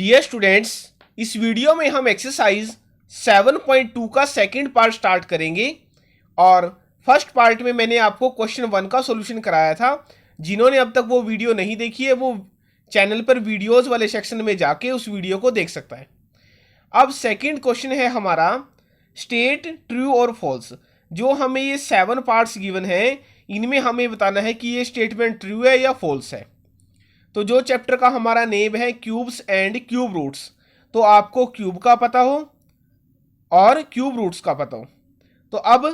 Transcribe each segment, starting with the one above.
Dear students, इस video में हम एक्सरसाइज 7.2 का सेकंड पार्ट स्टार्ट करेंगे। और फर्स्ट पार्ट में मैंने आपको क्वेश्चन 1 का सॉल्यूशन कराया था। जिन्होंने अब तक वो वीडियो नहीं देखी है वो चैनल पर वीडियोस वाले सेक्शन में जाके उस वीडियो को देख सकता है। अब सेकंड क्वेश्चन है हमारा स्टेट ट्रू और फॉल्स। जो हमें ये 7 पार्ट्स गिवन है इनमें हमें बताना है कि ये स्टेटमेंट ट्रू है या फॉल्स है। तो जो चैप्टर का हमारा नेम है क्यूब्स एंड क्यूब रूट्स, तो आपको क्यूब का पता हो और क्यूब रूट्स का पता हो। तो अब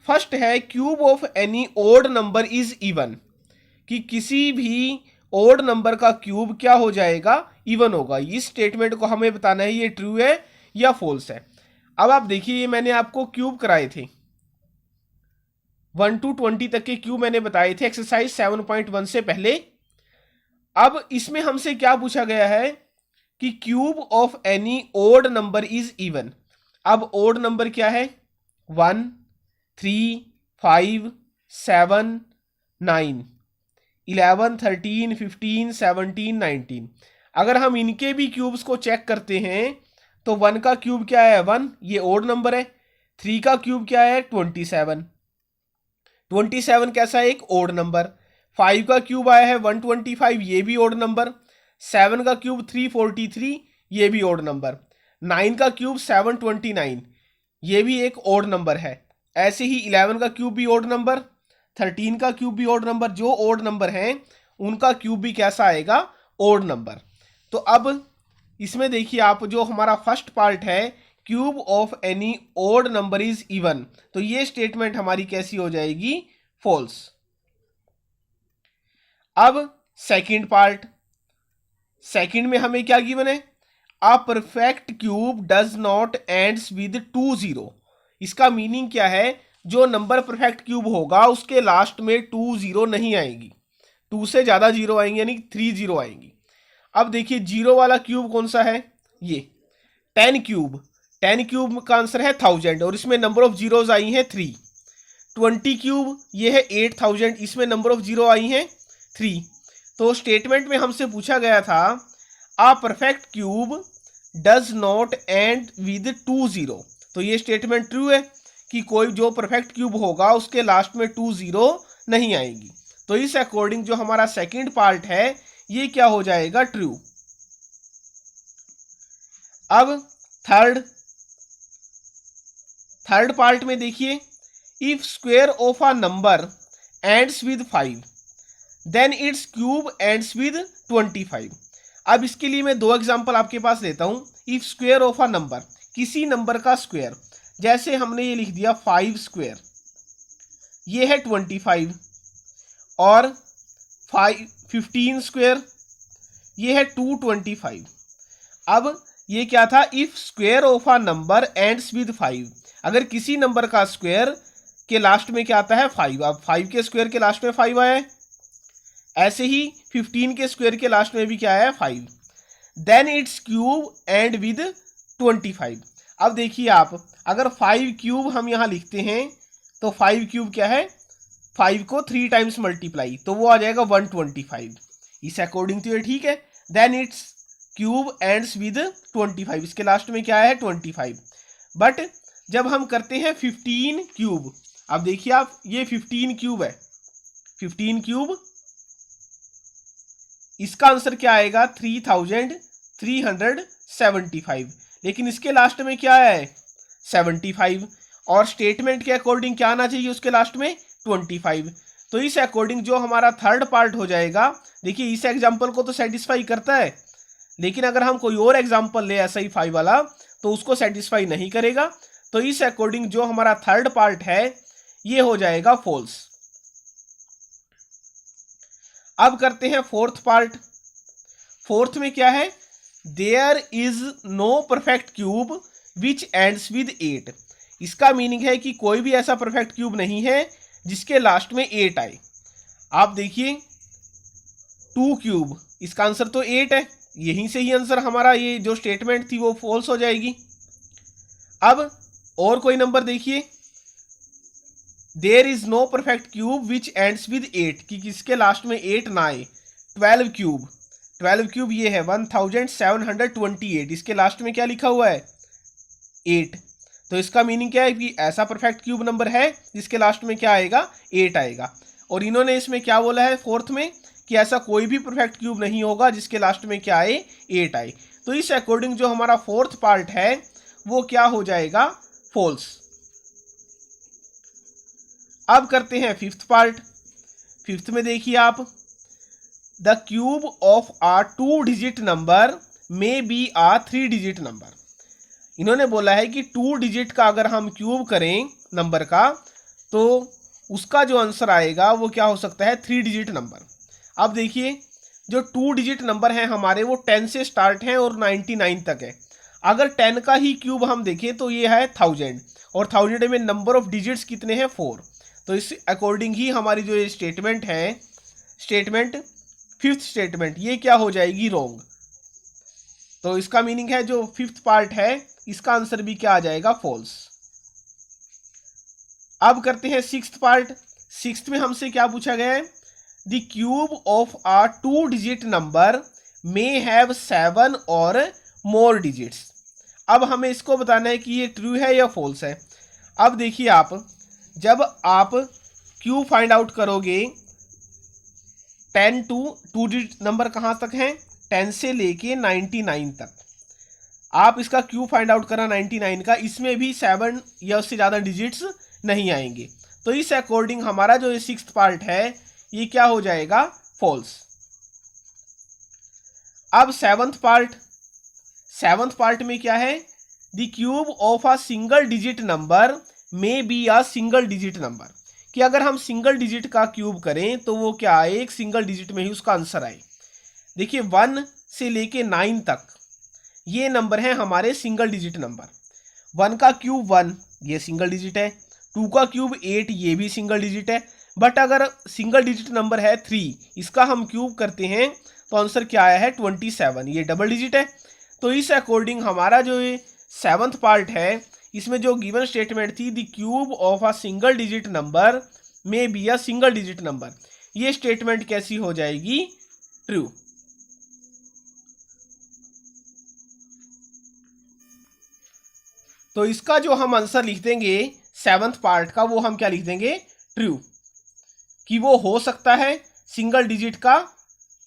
फर्स्ट है cube of any odd number is even, कि किसी भी ओड नंबर का क्यूब क्या हो जाएगा, इवन होगा। इस स्टेटमेंट को हमें बताना है ये ट्रू है या फॉल्स है। अब आप देखिए, ये मैंने आपको क्यूब कराए थे 1 to 20 तक के क्यूब मैंने बताए थे एक्सरसाइज 7.1 से पहले। अब इसमें हमसे क्या पूछा गया है कि cube of any odd number is even. अब ओड नंबर क्या है? 1, 3, 5, 7, 9, 11, 13, 15, 17, 19। अगर हम इनके भी क्यूब्स को चेक करते हैं तो 1 का क्यूब क्या है? 1, ये ओड नंबर है। 3 का क्यूब क्या है? 27। 27 कैसा है? एक ओड नंबर। 5 का क्यूब आया है 125, ये भी ओड नंबर। 7 का क्यूब 343, ये भी ओड नंबर। 9 का क्यूब 729, ये भी एक ओड नंबर है। ऐसे ही 11 का क्यूब भी ओड नंबर, 13 का क्यूब भी ओड नंबर। जो ओड नंबर हैं उनका क्यूब भी कैसा आएगा? Odd number. तो अब इसमें देखिए आप, जो हमारा फर्स्ट पार्ट है cube of any odd number is even, तो ये स्टेटमेंट हमारी कैसी हो जाएगी? फॉल्स। अब सेकंड पार्ट, सेकंड में हमें क्या गिवन है? अ perfect cube does not ends with 2 0। इसका मीनिंग क्या है? जो नंबर परफेक्ट क्यूब होगा उसके लास्ट में 2 0 नहीं आएगी, 2 से ज्यादा जीरो आएंगे, यानी 3 0 आएंगी। अब देखिए जीरो वाला क्यूब कौन सा है? ये 10 क्यूब। 10 क्यूब का आंसर है 1000 और इसमें नंबर ऑफ जीरोज आई हैं 3। 20 क्यूब ये है 8000, इसमें नंबर ऑफ जीरो आई हैं 3। तो स्टेटमेंट में हमसे पूछा गया था अ perfect cube does not and with 2 0। तो ये स्टेटमेंट ट्रू है कि कोई जो परफेक्ट क्यूब होगा उसके लास्ट में 2 0 नहीं आएगी। तो इस अकॉर्डिंग जो हमारा सेकंड पार्ट है ये क्या हो जाएगा? ट्रू। अब थर्ड पार्ट में देखिए, if square of a number ends with 5 then its cube ends with 25। अब इसके लिए मैं 2 एग्जांपल आपके पास लेता हूं। If square of a number, किसी नंबर का स्क्वायर, जैसे हमने ये लिख दिया 5 स्क्वायर, ये है 25, और 15 स्क्वायर ये है 225। अब ये क्या था? If square of a number ends with 5, अगर किसी नंबर का स्क्वायर के लास्ट में क्या आता है? 5। अब 5 के स्क्वायर के लास्ट में 5 आया है, ऐसे ही 15 के स्क्वायर के लास्ट में भी क्या है? 5। Then its cube end with 25। अब देखिए आप, अगर 5 क्यूब हम यहां लिखते हैं तो 5 क्यूब क्या है? 5 को 3 टाइम्स मल्टीप्लाई, तो वो आ जाएगा 125। इस अकॉर्डिंग तो ये ठीक है। Then its cube ends with 25, इसके लास्ट में क्या है? 25। बट जब हम करते हैं 15 क्यूब, अब देखिए आप, ये 15 क्यूब है, 15 क्यूब, इसका आंसर क्या आएगा? 3375। लेकिन इसके लास्ट में क्या है? 75। और स्टेटमेंट के अकॉर्डिंग क्या आना चाहिए उसके लास्ट में? 25। तो इस अकॉर्डिंग जो हमारा थर्ड पार्ट हो जाएगा, देखिए इस एग्जांपल को तो सेटिस्फाई करता है, लेकिन अगर हम कोई और एग्जांपल ले ऐसा ही 5 वाला तो उसको सेटिस्फाई नहीं करेगा। तो इस अकॉर्डिंग जो हमारा थर्ड पार्ट है ये हो जाएगा फॉल्स। अब करते हैं फोर्थ पार्ट। फोर्थ में क्या है? There is no perfect cube which ends with 8। इसका मीनिंग है कि कोई भी ऐसा परफेक्ट क्यूब नहीं है जिसके लास्ट में 8 आए। आप देखिए 2 क्यूब, इसका आंसर तो 8 है, यहीं से ही आंसर हमारा ये जो स्टेटमेंट थी वो फॉल्स हो जाएगी। अब और कोई नंबर देखिए, there is no perfect cube which ends with 8, कि किसके लास्ट में 8 ना आए। 12 क्यूब, 12 क्यूब ये है 1728, इसके लास्ट में क्या लिखा हुआ है 8। तो इसका मीनिंग क्या है कि ऐसा परफेक्ट क्यूब नंबर है जिसके लास्ट में क्या आएगा 8 आएगा। और इन्होंने इसमें क्या बोला है फोर्थ में कि ऐसा कोई भी परफेक्ट क्यूब नहीं होगा जिसके लास्ट में क्या आए 8 आए। तो इस अकॉर्डिंग जो हमारा फोर्थ पार्ट है वो क्या हो जाएगा फॉल्स। अब करते हैं फिफ्थ पार्ट। फिफ्थ में देखिए आप, the cube of a 2 digit number may be a 3 digit number. इन्होंने बोला है कि 2 डिजिट का अगर हम क्यूब करें नंबर का तो उसका जो आंसर आएगा वो क्या हो सकता है 3 डिजिट नंबर। अब देखिए जो 2 डिजिट नंबर हैं हमारे वो 10 से स्टार्ट हैं और 99 तक है। अगर 10 का ही क्यूब हम देखें तो ये है 1000 और 1000 में नंबर ऑफ डिजिट्स कितने हैं 4। तो इस अकॉर्डिंग ही हमारी जो ये स्टेटमेंट है, स्टेटमेंट फिफ्थ स्टेटमेंट, ये क्या हो जाएगी रॉन्ग। तो इसका मीनिंग है जो फिफ्थ पार्ट है इसका आंसर भी क्या आ जाएगा फॉल्स। अब करते हैं सिक्स्थ पार्ट। सिक्स्थ में हमसे क्या पूछा गया है, the cube of a 2 digit number may have 7 or more digits. अब हमें इसको बताना है कि ये ट्रू है या फॉल्स है। अब देखिए आप, जब आप क्यूब फाइंड आउट करोगे 10 टू 2 डिजिट नंबर कहाँ तक हैं 10 से लेके 99 तक, आप इसका क्यूब फाइंड आउट करना 99 का, इसमें भी 7 या उससे ज़्यादा डिजिट्स नहीं आएंगे। तो इस अकॉर्डिंग हमारा जो ये सिक्स्थ पार्ट है ये क्या हो जाएगा फॉल्स। अब सेवंथ पार्ट में क्या है, the cube of a single digit number may B a single digit number, कि अगर हम सिंगल डिजिट का क्यूब करें तो वो क्या आए एक सिंगल डिजिट में ही उसका आंसर आए। देखिए 1 से लेके 9 तक ये नंबर है हमारे सिंगल डिजिट नंबर। 1 का क्यूब 1 ये सिंगल डिजिट है, 2 का क्यूब 8 ये भी सिंगल डिजिट है। बट अगर सिंगल डिजिट नंबर है 3, इसका हम क्यूब करते हैं तो आंसर क्या आया है 27, ये डबल डिजिट है। तो इस अकॉर्डिंग हमारा जो ये सेवंथ पार्ट है इसमें जो गिवन स्टेटमेंट थी the cube of a single digit number में be a single digit number, ये स्टेटमेंट कैसी हो जाएगी ट्रू। तो इसका जो हम आंसर लिख देंगे सेवंथ पार्ट का वो हम क्या लिख देंगे ट्रू, कि वो हो सकता है सिंगल डिजिट का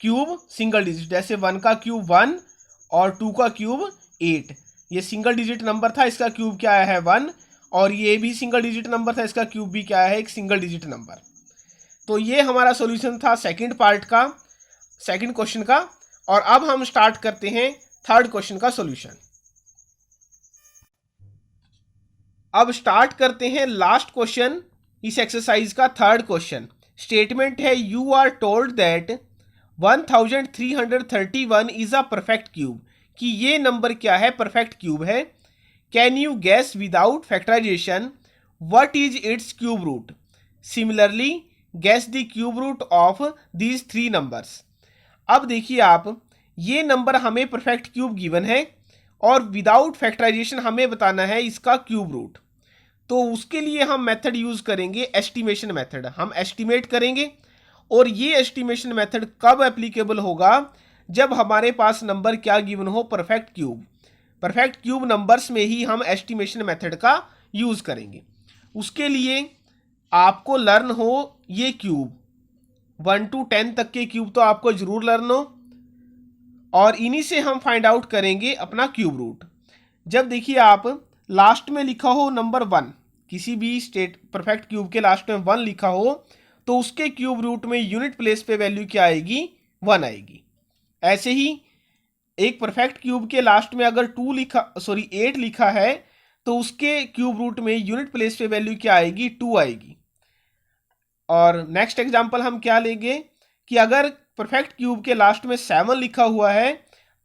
क्यूब सिंगल डिजिट, जैसे 1 का क्यूब 1 और 2 का क्यूब 8, ये सिंगल डिजिट नंबर था इसका क्यूब क्या आया है 1, और ये भी सिंगल डिजिट नंबर था इसका क्यूब भी क्या है एक सिंगल डिजिट नंबर। तो ये हमारा सॉल्यूशन था सेकंड पार्ट का, सेकंड क्वेश्चन का। और अब हम स्टार्ट करते हैं थर्ड क्वेश्चन का सॉल्यूशन। अब स्टार्ट करते हैं लास्ट क्वेश्चन इस एक्सरसाइज का, थर्ड क्वेश्चन। स्टेटमेंट है you are told that 1331 is a perfect cube, कि ये नंबर क्या है परफेक्ट क्यूब है। Can you guess without factorisation what is its cube root, similarly guess the cube root of these 3 numbers. अब देखिए आप, ये नंबर हमें परफेक्ट क्यूब गिवन है और विदाउट फैक्टराइजेशन हमें बताना है इसका क्यूब रूट। तो उसके लिए हम मेथड यूज करेंगे एस्टिमेशन मेथड, हम एस्टिमेट करेंगे। और ये एस्टिमेशन मेथड कब एप्लीकेबल होगा, जब हमारे पास नंबर क्या गिवन हो perfect cube. Perfect cube numbers में ही हम एस्टिमेशन मेथड का यूज करेंगे। उसके लिए आपको लर्न हो ये क्यूब 1 to 10 तक के क्यूब तो आपको जरूर लर्न हो, और इन्हीं से हम फाइंड आउट करेंगे अपना क्यूब रूट। जब देखिए आप लास्ट में लिखा हो नंबर 1, किसी भी स्टेट परफेक्ट क्यूब के लास्ट में 1 लिखा हो तो उसके क्यूब रूट में यूनिट प्लेस पे वैल्यू क्या आएगी 1 आएगी। ऐसे ही एक परफेक्ट क्यूब के लास्ट में अगर 8 लिखा है तो उसके क्यूब रूट में यूनिट प्लेस पे वैल्यू क्या आएगी 2 आएगी। और नेक्स्ट एग्जांपल हम क्या लेंगे कि अगर परफेक्ट क्यूब के लास्ट में 7 लिखा हुआ है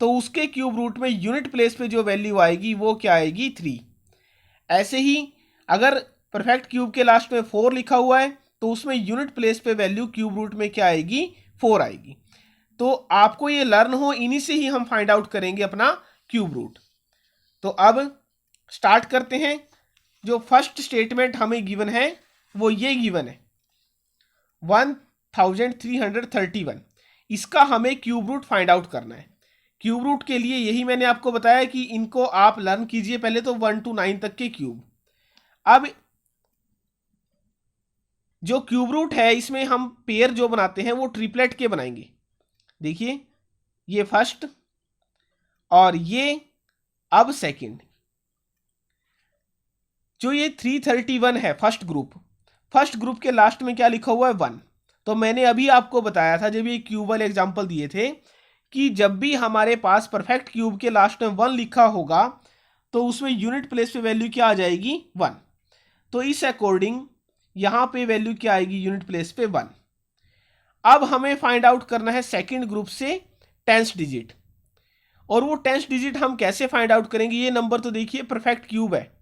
तो उसके क्यूब रूट में यूनिट प्लेस पे जो वैल्यू आएगी वो क्या आएगी 3। ऐसे ही अगर परफेक्ट क्यूब के लास्ट में 4 लिखा हुआ है तो उसमें यूनिट प्लेस पे वैल्यू क्यूब रूट में क्या आएगी 4 आएगी। तो आपको ये लर्न हो, इन्हीं से ही हम फाइंड आउट करेंगे अपना क्यूब रूट। तो अब स्टार्ट करते हैं। जो फर्स्ट स्टेटमेंट हमें गिवन है वो ये गिवन है 1331। इसका हमें क्यूब रूट फाइंड आउट करना है। क्यूब रूट के लिए यही मैंने आपको बताया कि इनको आप लर्न कीजिए पहले तो 1 to 9 तक के क्यूब। अब जो क्यूब रूट है इसमें हम पेयर जो बनाते हैं वो ट्रिपलेट के बनाएंगे। देखिए ये फर्स्ट और ये अब सेकंड। जो ये 331 है फर्स्ट ग्रुप के लास्ट में क्या लिखा हुआ है 1। तो मैंने अभी आपको बताया था जब ये क्यूब वाले एग्जांपल दिए थे कि जब भी हमारे पास परफेक्ट क्यूब के लास्ट में 1 लिखा होगा तो उसमें यूनिट प्लेस पे वैल्यू क्या आ जाएगी 1। तो इस अकॉर्डिंग यहां पे वैल्यू क्या आएगी यूनिट प्लेस पे 1। अब हमें फाइंड आउट करना है सेकंड ग्रुप से 10th डिजिट। और वो 10th डिजिट हम कैसे फाइंड आउट करेंगे? ये नंबर तो देखिए परफेक्ट क्यूब है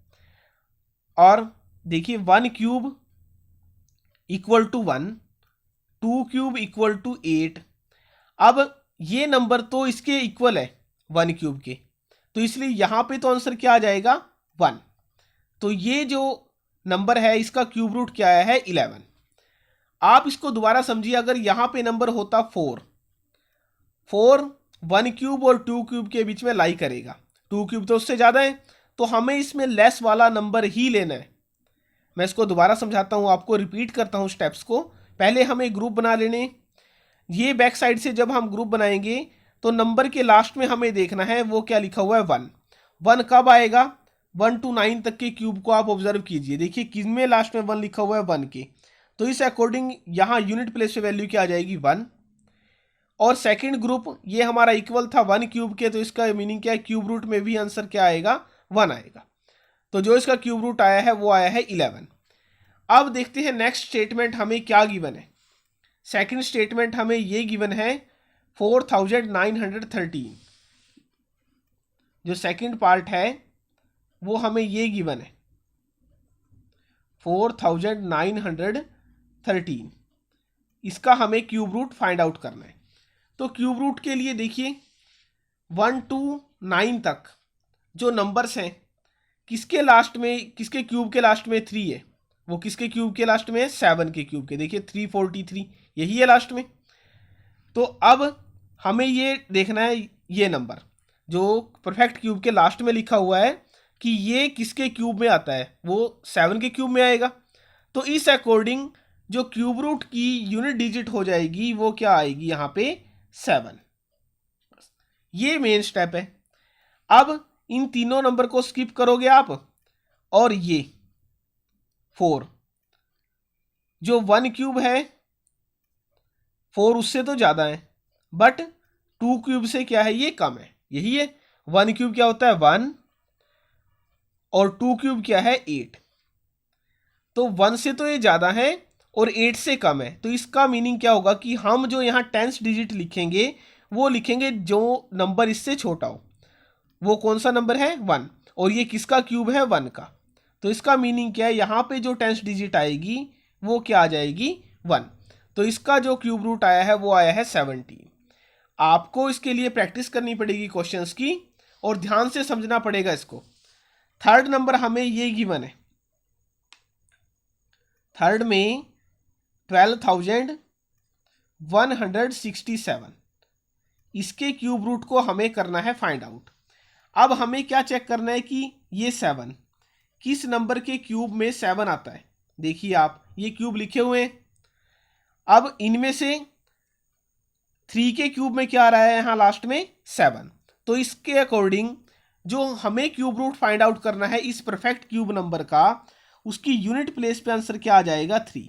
और देखिए 1 cube equal to 1, 2 cube equal to 8। अब ये नंबर तो इसके इक्वल है 1 क्यूब के, तो इसलिए यहां पे तो आंसर क्या आ जाएगा 1। तो ये जो नंबर है इसका क्यूब रूट क्या आया है 11। आप इसको दोबारा समझिए, अगर यहां पे नंबर होता 4, 1 क्यूब और 2 क्यूब के बीच में लाई करेगा, 2 क्यूब तो उससे ज्यादा है, तो हमें इसमें लेस वाला नंबर ही लेना है। मैं इसको दोबारा समझाता हूं आपको, रिपीट करता हूं स्टेप्स को। पहले हमें ग्रुप बना लेने। ये बैक साइड से जब हम ग्रुप बनाएंगे तो नंबर के लास्ट में हमें देखना है वो क्या लिखा हुआ है 1। 1 कब आएगा? 1 to 9 तक के क्यूब को आप ऑब्जर्व कीजिए। देखिए किसमें लास्ट में 1 लिखा हुआ है 1 के, तो इस अकॉर्डिंग यहां यूनिट प्लेस पे वैल्यू क्या आ जाएगी 1। और सेकंड ग्रुप ये हमारा इक्वल था 1 क्यूब के, तो इसका मीनिंग क्या है क्यूब रूट में भी आंसर क्या आएगा 1 आएगा। तो जो इसका क्यूब रूट आया है वो आया है 11। अब देखते हैं नेक्स्ट स्टेटमेंट हमें क्या गिवन है। सेकंड स्टेटमेंट हमें ये गिवन है 4913। जो सेकंड पार्ट है वो हमें ये गिवन है 4913। इसका हमें क्यूब रूट फाइंड आउट करना है। तो क्यूब रूट के लिए देखिए 1 to 9 तक जो नंबर्स हैं किसके लास्ट में, किसके क्यूब के लास्ट में 3 है, वो किसके क्यूब के लास्ट में है 7 के क्यूब के। देखिए 343 यही है लास्ट में। तो अब हमें ये देखना है ये नंबर जो परफेक्ट क्यूब के लास्ट में लिखा हुआ है कि ये किसके क्यूब में आता है, वो 7 के क्यूब में आएगा। तो इस अकॉर्डिंग जो क्यूब रूट की यूनिट डिजिट हो जाएगी वो क्या आएगी यहाँ पे 7। ये मेन स्टेप है। अब इन तीनों नंबर को स्किप करोगे आप और ये 4 जो 1 क्यूब है 4 उससे तो ज्यादा है, बट 2 क्यूब से क्या है ये कम है। यही है 1 क्यूब क्या होता है 1 और 2 क्यूब क्या है 8। तो 1 से तो ये ज्यादा है और 8 से कम है। तो इसका मीनिंग क्या होगा कि हम जो यहाँ 10th डिजिट लिखेंगे वो लिखेंगे जो नंबर इससे छोटा हो। वो कौन सा नंबर है 1, और ये किसका क्यूब है 1 का। तो इसका मीनिंग क्या है, यहाँ पे जो 10th डिजिट आएगी वो क्या आ जाएगी 1। तो इसका जो क्यूब रूट आया है वो आया है 17। आपको इसके लिए प्रैक्टिस करनी पड़ेगी क्वेश्चंस की और ध्यान से समझना पड़ेगा इसको। थर्ड नंबर हमें ये गिवन है, थर्ड में 12,167। इसके क्यूब रूट को हमें करना है फाइंड आउट। अब हमें क्या चेक करना है कि ये 7 किस नंबर के क्यूब में 7 आता है। देखिए आप ये क्यूब लिखे हुए हैं, अब इनमें से 3 के क्यूब में क्या आ रहा है यहाँ लास्ट में 7। तो इसके अकॉर्डिंग जो हमें क्यूब रूट फाइंड आउट करना है इस परफेक्ट क्यूब नंबर का, उसकी यूनिट प्लेस पे आंसर क्या आ जाएगा 3।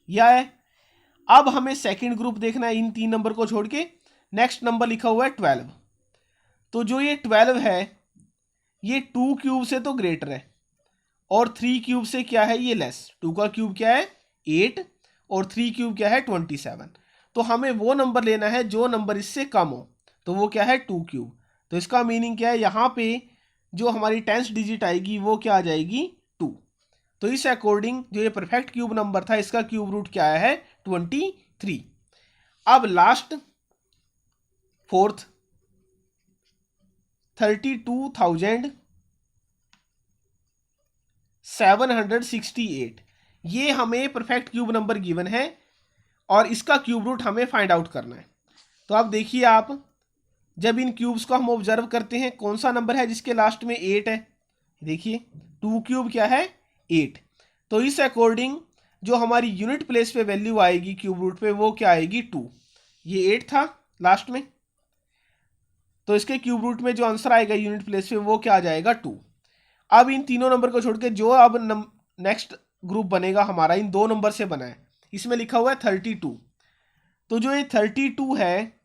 यह है। अब हमें सेकंड ग्रुप देखना है इन 3 नंबर को छोड़ के। नेक्स्ट नंबर लिखा हुआ है 12। तो जो ये 12 है ये 2 क्यूब से तो ग्रेटर है और 3 क्यूब से क्या है ये लेस। 2 का क्यूब क्या है 8 और 3 क्यूब क्या है 27। तो हमें वो नंबर लेना है जो नंबर इससे कम हो, तो वो क्या है 2 क्यूब। तो इसका मीनिंग क्या है, यहाँ पे जो हमारी 10th डिजिट आएगी वो क्या आ जाएगी 2। तो इस अकॉर्डिंग जो ये परफेक्ट क्यूब नंबर था इसका क्यूब रूट क्या आया है 23। अब लास्ट फोर्थ 32,768 ये हमें परफेक्ट क्यूब नंबर गिवन है और इसका क्यूब रूट हमें फाइंड आउट करना है। तो अब देखिए आप, जब इन क्यूब्स को हम ऑब्जर्व करते हैं, कौन सा नंबर है जिसके लास्ट में 8 है? देखिए 2 क्यूब क्या है? 8। तो इस अकॉर्डिंग जो हमारी यूनिट प्लेस पे वैल्यू आएगी क्यूब रूट पे, वो क्या आएगी? 2। ये 8 था लास्ट में, तो इसके क्यूब रूट में जो आंसर आएगा यूनिट प्लेस पे वो क्या आ जाएगा? 2। अब इन तीनों नंबर को छोड़ के जो अब नेक्स्ट ग्रुप बनेगा हमारा, इन 2 नंबर से बना है, इसमें लिखा हुआ है 32। तो जो ये 32 है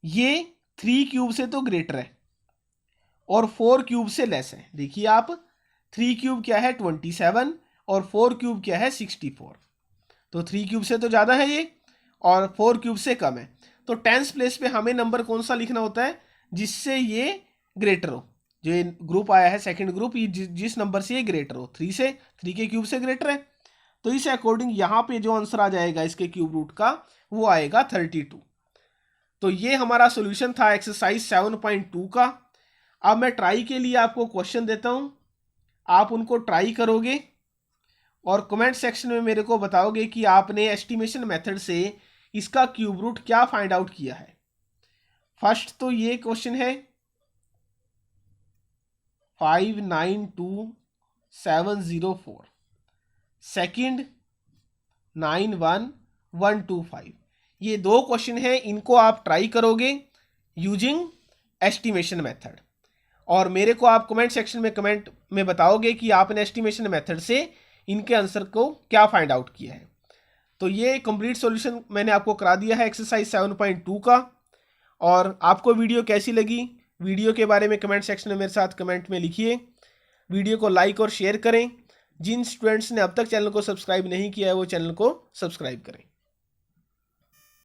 ये 3 क्यूब से तो ग्रेटर है और 4 क्यूब से लेस है। देखिए आप, 3 क्यूब क्या है? 27 और 4 क्यूब क्या है? 64। तो 3 क्यूब से तो ज़्यादा है ये और 4 क्यूब से कम है। तो टेंस प्लेस पे हमें नंबर कौन सा लिखना होता है जिससे ये ग्रेटर हो? जो ये ग्रुप आया है सेकंड ग्रुप, ये जिस नंबर से ये ग्रेटर हो, 3 से, 3 के क्यूब से ग्रेटर है। तो इस अकॉर्डिंग यहाँ पे जो आंसर आ जाएगा इसके क्यूब रूट का वो आएगा 32। तो ये हमारा सॉल्यूशन था एक्सरसाइज 7.2 का। अब मैं ट्राई के लिए आपको क्वेश्चन देता हूँ, आप उनको ट्राई करोगे और कमेंट सेक्शन में मेरे को बताओगे कि आपने एस्टिमेशन मेथड से इसका क्यूब रूट क्या फाइंड आउट किया है। फर्स्ट तो ये क्वेश्चन है 592704, सेकंड 91125। ये 2 क्वेश्चन हैं, इनको आप ट्राई करोगे यूजिंग एस्टिमेशन मेथड और मेरे को आप कमेंट सेक्शन में कमेंट में बताओगे कि आपने एस्टिमेशन मेथड से इनके आंसर को क्या फाइंड आउट किया है। तो ये कंप्लीट सॉल्यूशन मैंने आपको करा दिया है एक्सरसाइज 7.2 का। और आपको वीडियो कैसी लगी, वीडियो के बारे में कमेंट सेक्शन में मेरे साथ कमेंट में लिखिए। वीडियो को लाइक और शेयर करें। जिन स्टूडेंट्स ने अब तक चैनल को सब्सक्राइब नहीं किया है वो चैनल को सब्सक्राइब करें।